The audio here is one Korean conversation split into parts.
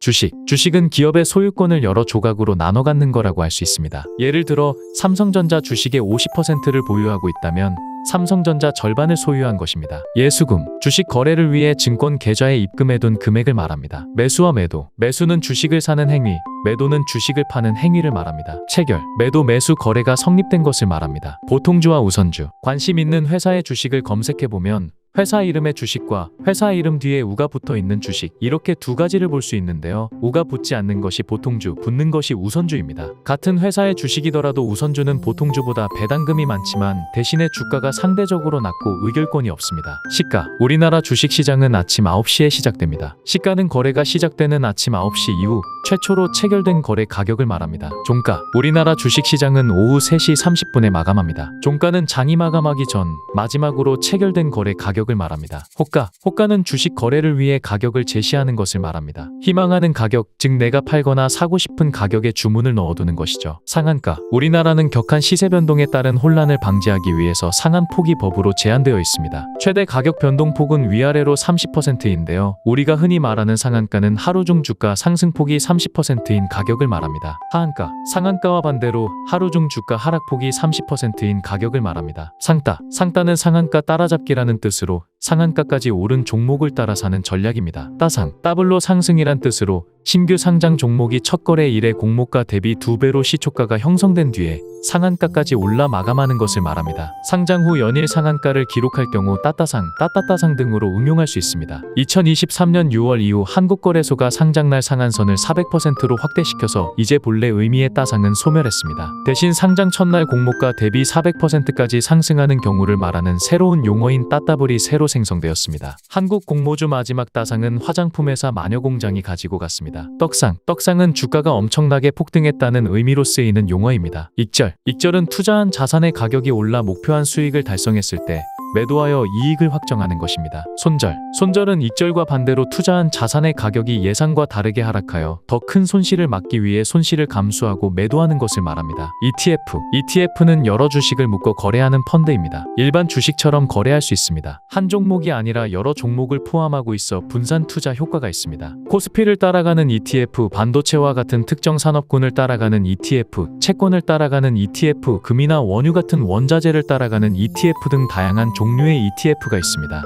주식은 기업의 소유권을 여러 조각으로 나눠 갖는 거라고 할 수 있습니다. 예를 들어 삼성전자 주식의 50%를 보유하고 있다면 삼성전자 절반을 소유한 것입니다. 예수금, 주식 거래를 위해 증권 계좌에 입금해둔 금액을 말합니다. 매수와 매도, 매수는 주식을 사는 행위, 매도는 주식을 파는 행위를 말합니다. 체결, 매도 매수 거래가 성립된 것을 말합니다. 보통주와 우선주, 관심 있는 회사의 주식을 검색해보면 회사 이름의 주식과 회사 이름 뒤에 우가 붙어 있는 주식, 이렇게 두 가지를 볼 수 있는데요. 우가 붙지 않는 것이 보통주, 붙는 것이 우선주입니다. 같은 회사의 주식이더라도 우선주는 보통주보다 배당금이 많지만 대신에 주가가 상대적으로 낮고 의결권이 없습니다. 시가, 우리나라 주식시장은 아침 9시에 시작됩니다. 시가는 거래가 시작되는 아침 9시 이후 최초로 체결된 거래 가격을 말합니다. 종가, 우리나라 주식시장은 오후 3시 30분에 마감합니다. 종가는 장이 마감하기 전 마지막으로 체결된 거래 가격을 말합니다. 호가, 호가는 주식 거래를 위해 가격을 제시하는 것을 말합니다. 희망하는 가격, 즉 내가 팔거나 사고 싶은 가격에 주문을 넣어두는 것이죠. 상한가, 우리나라는 격한 시세 변동에 따른 혼란을 방지하기 위해서 상한폭이 법으로 제한되어 있습니다. 최대 가격 변동폭은 위아래로 30%인데요. 우리가 흔히 말하는 상한가는 하루 중 주가 상승폭이 30%인 가격을 말합니다. 하한가, 상한가와 반대로 하루 중 주가 하락폭이 30%인 가격을 말합니다. 상따, 상따는 상한가 따라잡기라는 뜻으로 상한가까지 오른 종목을 따라 사는 전략입니다. 따상, 더블로 상승이란 뜻으로 신규 상장 종목이 첫 거래 일에 공모가 대비 2배로 시초가가 형성된 뒤에 상한가까지 올라 마감하는 것을 말합니다. 상장 후 연일 상한가를 기록할 경우 따따상, 따따따상 등으로 응용할 수 있습니다. 2023년 6월 이후 한국거래소가 상장날 상한선을 400%로 확대시켜서 이제 본래 의미의 따상은 소멸했습니다. 대신 상장 첫날 공모가 대비 400%까지 상승하는 경우를 말하는 새로운 용어인 따따블이 새로 생성되었습니다. 한국 공모주 마지막 따상은 화장품 회사 마녀공장이 가지고 갔습니다. 떡상, 떡상은 주가가 엄청나게 폭등했다는 의미로 쓰이는 용어입니다. 익절, 익절은 투자한 자산의 가격이 올라 목표한 수익을 달성했을 때 매도하여 이익을 확정하는 것입니다. 손절, 손절은 익절과 반대로 투자한 자산의 가격이 예상과 다르게 하락하여 더 큰 손실을 막기 위해 손실을 감수하고 매도하는 것을 말합니다. ETF, ETF는 여러 주식을 묶어 거래하는 펀드입니다. 일반 주식처럼 거래할 수 있습니다. 한 종목이 아니라 여러 종목을 포함하고 있어 분산 투자 효과가 있습니다. 코스피를 따라가는 ETF, 반도체와 같은 특정 산업군을 따라가는 ETF, 채권을 따라가는 ETF, 금이나 원유 같은 원자재를 따라가는 ETF 등 다양한 종류의 ETF가 있습니다.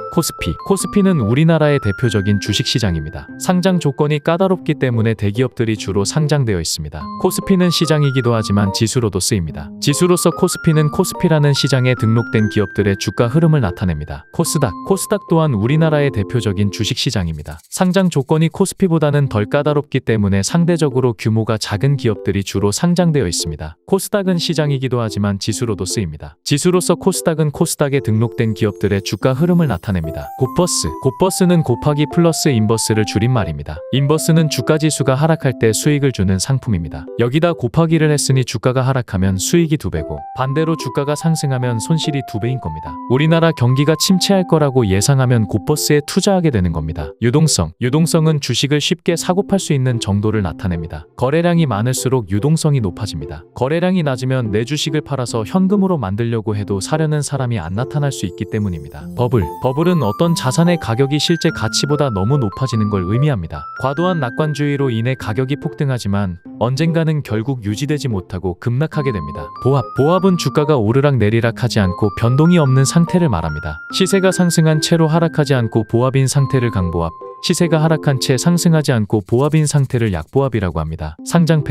코스피는 우리나라의 대표적인 주식시장입니다. 상장 조건이 까다롭기 때문에 대기업들이 주로 상장되어 있습니다. 코스피는 시장이기도 하지만 지수로도 쓰입니다. 지수로서 코스피는 코스피라는 시장에 등록된 기업들의 주가 흐름을 나타냅니다. 코스닥 또한 우리나라의 대표적인 주식시장입니다. 상장 조건이 코스피보다는 덜 까다롭기 때문에 상대적으로 규모가 작은 기업들이 주로 상장되어 있습니다. 코스닥은 시장이기도 하지만 지수로도 쓰입니다. 지수로서 코스닥은 코스닥에 등록된 기업들의 주가 흐름을 나타냅니다. 곱버스는 곱하기 플러스 인버스를 줄인 말입니다. 인버스는 주가 지수가 하락할 때 수익을 주는 상품입니다. 여기다 곱하기를 했으니 주가가 하락하면 수익이 2배고 반대로 주가가 상승하면 손실이 2배인 겁니다. 우리나라 경기가 침체할 거라고 예상하면 곱버스에 투자하게 되는 겁니다. 유동성은 주식을 쉽게 사고 팔 수 있는 정도를 나타냅니다. 거래량이 많을수록 유동성이 높아집니다. 거래량이 낮으면 내 주식을 팔아서 현금으로 만들려고 해도 사려는 사람이 안 나타날 수 있기 때문입니다. 버블은 어떤 자산의 가격이 실제 가치보다 너무 높아지는 걸 의미합니다. 과도한 낙관주의로 인해 가격이 폭등하지만 언젠가는 결국 유지되지 못하고 급락하게 됩니다. 보합은 주가가 오르락 내리락 하지 않고 변동이 없는 상태를 말합니다. 시세가 상승한 채로 하락하지 않고 보합인 상태를 강보합, 시세가 하락한 채 상승하지 않고 보합인 상태를 약보합이라고 합니다. 상장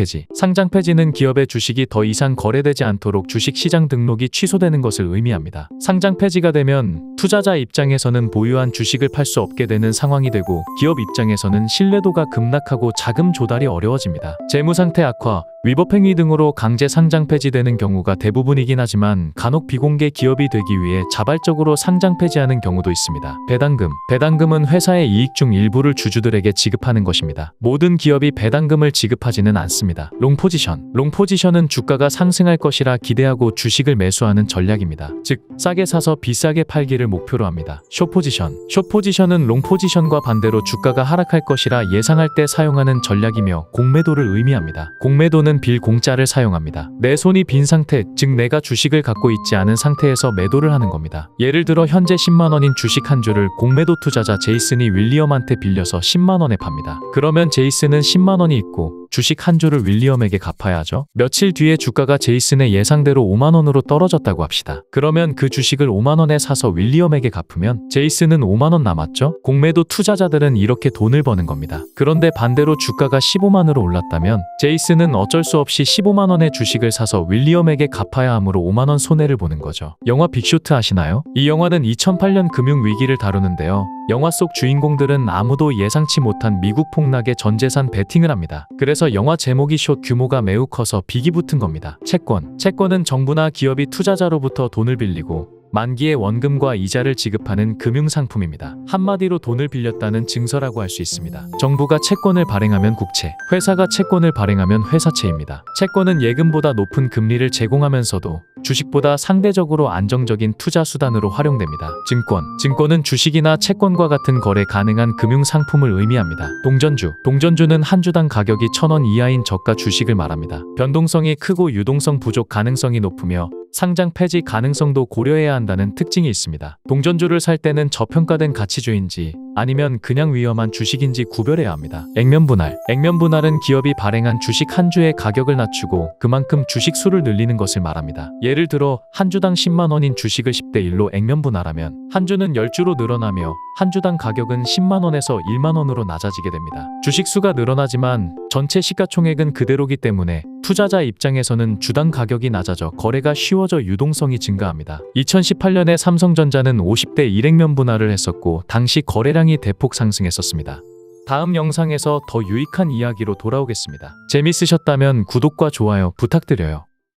폐지는 기업의 주식이 더 이상 거래되지 않도록 주식시장 등록이 취소되는 것을 의미합니다. 상장 폐지가 되면 투자자 입장에서는 보유한 주식을 팔 수 없게 되는 상황이 되고 기업 입장에서는 신뢰도가 급락하고 자금 조달이 어려워집니다. 재무상태 악화, 위법행위 등으로 강제 상장 폐지되는 경우가 대부분이긴 하지만 간혹 비공개 기업이 되기 위해 자발적으로 상장 폐지하는 경우도 있습니다. 배당금은 회사의 이익 중 일부를 주주들에게 지급하는 것입니다. 모든 기업이 배당금을 지급하지는 않습니다. 롱포지션은 주가가 상승할 것이라 기대하고 주식을 매수하는 전략입니다. 즉 싸게 사서 비싸게 팔기를 목표로 합니다. 숏포지션은 롱포지션과 반대로 주가가 하락할 것이라 예상할 때 사용하는 전략이며 공매도를 의미합니다. 공매도는 제이슨은 빌 공짜를 사용합니다. 내 손이 빈 상태, 즉 내가 주식을 갖고 있지 않은 상태에서 매도를 하는 겁니다. 예를 들어 현재 10만 원인 주식 한 주를 공매도 투자자 제이슨이 윌리엄한테 빌려서 10만 원에 팝니다. 그러면 제이슨은 10만 원이 있고 주식 한 주를 윌리엄에게 갚아야 하죠. 며칠 뒤에 주가가 제이슨의 예상대로 5만 원으로 떨어졌다고 합시다. 그러면 그 주식을 5만 원에 사서 윌리엄에게 갚으면 제이슨은 5만 원 남았죠. 공매도 투자자들은 이렇게 돈을 버는 겁니다. 그런데 반대로 주가가 15만으로 올랐다면 제이슨은 어쩔 수 없이 15만 원의 주식을 사서 윌리엄에게 갚아야 하므로 5만 원 손해를 보는 거죠. 영화 빅쇼트 아시나요? 이 영화는 2008년 금융위기를 다루는데요. 영화 속 주인공들은 아무도 예상치 못한 미국 폭락에 전 재산 베팅을 합니다. 그래서 영화 제목이 숏 규모가 매우 커서 빅이 붙은 겁니다. 채권은 정부나 기업이 투자자로부터 돈을 빌리고 만기에 원금과 이자를 지급하는 금융상품입니다. 한마디로 돈을 빌렸다는 증서라고 할 수 있습니다. 정부가 채권을 발행하면 국채, 회사가 채권을 발행하면 회사채입니다. 채권은 예금보다 높은 금리를 제공하면서도 주식보다 상대적으로 안정적인 투자 수단으로 활용됩니다. 증권은 주식이나 채권과 같은 거래 가능한 금융상품을 의미합니다. 동전주는 한 주당 가격이 1,000원 이하인 저가 주식을 말합니다. 변동성이 크고 유동성 부족 가능성이 높으며 상장 폐지 가능성도 고려해야 한다는 특징이 있습니다. 동전주를 살 때는 저평가된 가치주인지 아니면 그냥 위험한 주식인지 구별해야 합니다. 액면분할은 기업이 발행한 주식 한 주의 가격을 낮추고 그만큼 주식 수를 늘리는 것을 말합니다. 예를 들어 한 주당 10만 원인 주식을 10대 1로 액면분할하면 한 주는 10주로 늘어나며 한 주당 가격은 10만 원에서 1만 원으로 낮아지게 됩니다. 주식 수가 늘어나지만 전체 시가총액은 그대로기 때문에 투자자 입장에서는 주당 가격이 낮아져 거래가 쉬워져 유동성이 증가합니다. 2018년에 삼성전자는 50대 1액면 분할을 했었고 당시 거래량이 대폭 상승했었습니다. 다음 영상에서 더 유익한 이야기로 돌아오겠습니다. 재밌으셨다면 구독과 좋아요 부탁드려요.